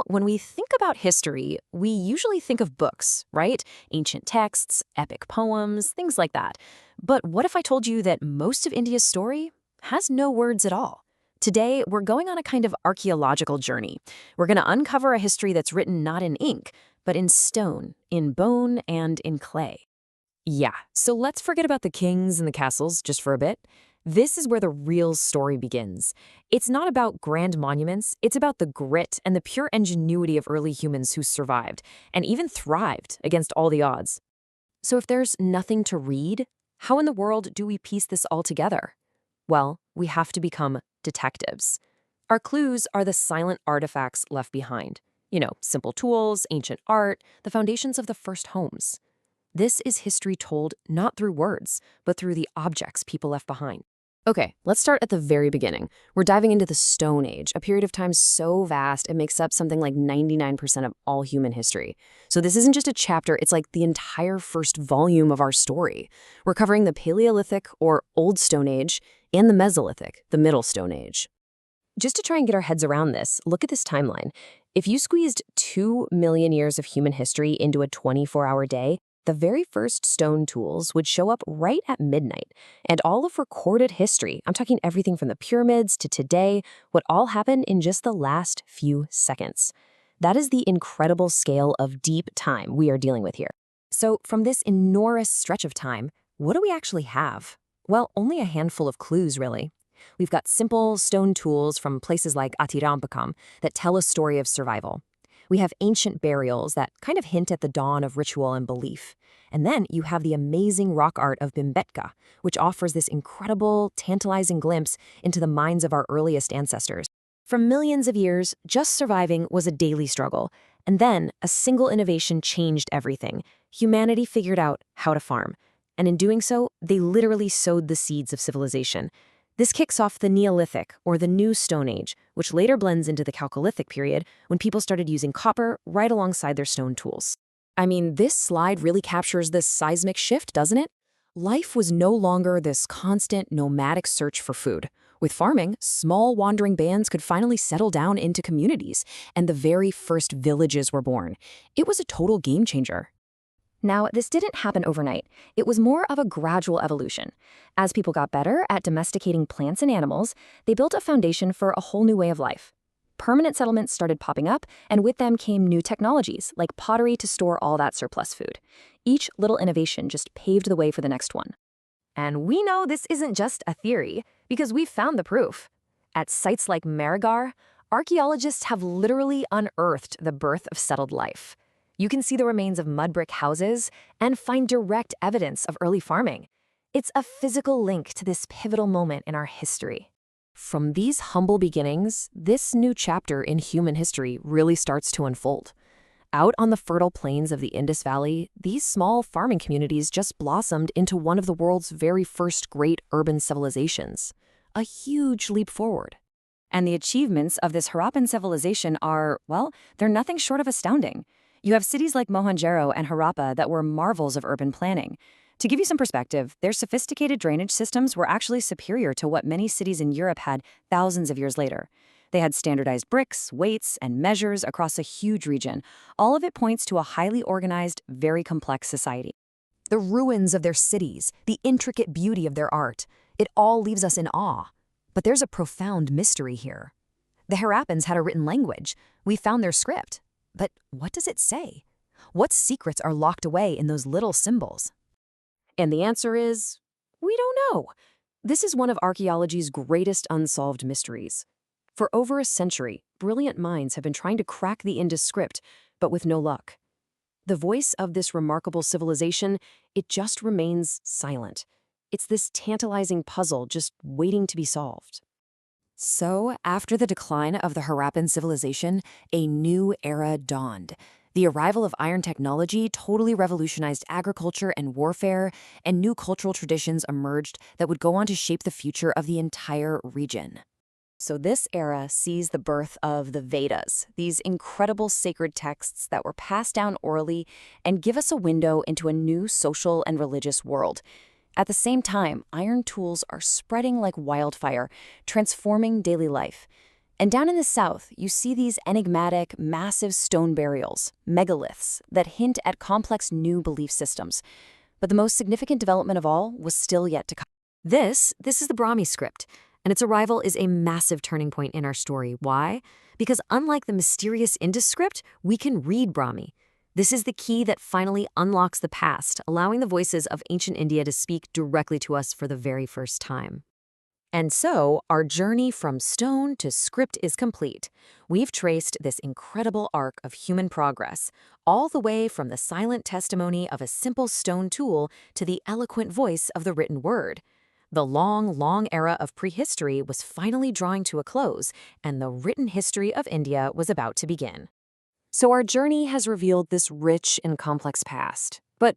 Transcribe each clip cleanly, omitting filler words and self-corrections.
When we think about history, we usually think of books, right? Ancient texts, epic poems, things like that. But what if I told you that most of India's story has no words at all? Today, we're going on a kind of archaeological journey. We're going to uncover a history that's written not in ink, but in stone, in bone, and in clay. Yeah, so let's forget about the kings and the castles just for a bit. This is where the real story begins. It's not about grand monuments, it's about the grit and the pure ingenuity of early humans who survived, and even thrived against all the odds. So if there's nothing to read, how in the world do we piece this all together? Well, we have to become detectives. Our clues are the silent artifacts left behind. Simple tools, ancient art, the foundations of the first homes. This is history told not through words, but through the objects people left behind. Okay, let's start at the very beginning. We're diving into the Stone Age, a period of time so vast it makes up something like 99% of all human history. So this isn't just a chapter, it's like the entire first volume of our story. We're covering the Paleolithic, or Old Stone Age, and the Mesolithic, the Middle Stone Age. Just to try and get our heads around this, look at this timeline. If you squeezed 2 million years of human history into a 24-hour day, the very first stone tools would show up right at midnight. And all of recorded history, I'm talking everything from the pyramids to today, would all happen in just the last few seconds. That is the incredible scale of deep time we are dealing with here. So from this enormous stretch of time, what do we actually have? Well, only a handful of clues, really. We've got simple stone tools from places like Atirampakam that tell a story of survival. We have ancient burials that kind of hint at the dawn of ritual and belief. And then you have the amazing rock art of Bhimbetka, which offers this incredible, tantalizing glimpse into the minds of our earliest ancestors. For millions of years, just surviving was a daily struggle. And then a single innovation changed everything. Humanity figured out how to farm. And in doing so, they literally sowed the seeds of civilization. This kicks off the Neolithic, or the New Stone Age, which later blends into the Chalcolithic period when people started using copper right alongside their stone tools. I mean, this slide really captures this seismic shift, doesn't it? Life was no longer this constant nomadic search for food. With farming, small wandering bands could finally settle down into communities, and the very first villages were born. It was a total game changer. Now, this didn't happen overnight. It was more of a gradual evolution. As people got better at domesticating plants and animals, they built a foundation for a whole new way of life. Permanent settlements started popping up, and with them came new technologies, like pottery to store all that surplus food. Each little innovation just paved the way for the next one. And we know this isn't just a theory, because we've found the proof. At sites like Marigar, archaeologists have literally unearthed the birth of settled life. You can see the remains of mud brick houses and find direct evidence of early farming. It's a physical link to this pivotal moment in our history. From these humble beginnings, this new chapter in human history really starts to unfold. Out on the fertile plains of the Indus Valley, these small farming communities just blossomed into one of the world's very first great urban civilizations. A huge leap forward. And the achievements of this Harappan civilization are, well, they're nothing short of astounding. You have cities like Mohenjo-daro and Harappa that were marvels of urban planning. To give you some perspective, their sophisticated drainage systems were actually superior to what many cities in Europe had thousands of years later. They had standardized bricks, weights, and measures across a huge region. All of it points to a highly organized, very complex society. The ruins of their cities, the intricate beauty of their art, it all leaves us in awe. But there's a profound mystery here. The Harappans had a written language. We found their script. But what does it say? What secrets are locked away in those little symbols? And the answer is, we don't know. This is one of archaeology's greatest unsolved mysteries. For over a century, brilliant minds have been trying to crack the Indus script, but with no luck. The voice of this remarkable civilization, it just remains silent. It's this tantalizing puzzle just waiting to be solved. So, after the decline of the Harappan civilization, a new era dawned. The arrival of iron technology totally revolutionized agriculture and warfare, and new cultural traditions emerged that would go on to shape the future of the entire region. So this era sees the birth of the Vedas, these incredible sacred texts that were passed down orally and give us a window into a new social and religious world. At the same time, iron tools are spreading like wildfire, transforming daily life. And down in the south, you see these enigmatic, massive stone burials, megaliths, that hint at complex new belief systems. But the most significant development of all was still yet to come. This is the Brahmi script, and its arrival is a massive turning point in our story. Why? Because unlike the mysterious Indus script, we can read Brahmi. This is the key that finally unlocks the past, allowing the voices of ancient India to speak directly to us for the very first time. And so, our journey from stone to script is complete. We've traced this incredible arc of human progress, all the way from the silent testimony of a simple stone tool to the eloquent voice of the written word. The long, long era of prehistory was finally drawing to a close, and the written history of India was about to begin. So our journey has revealed this rich and complex past. But,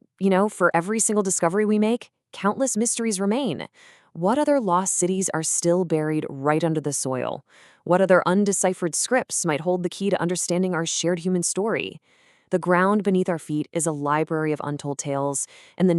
for every single discovery we make, countless mysteries remain. What other lost cities are still buried right under the soil? What other undeciphered scripts might hold the key to understanding our shared human story? The ground beneath our feet is a library of untold tales, and the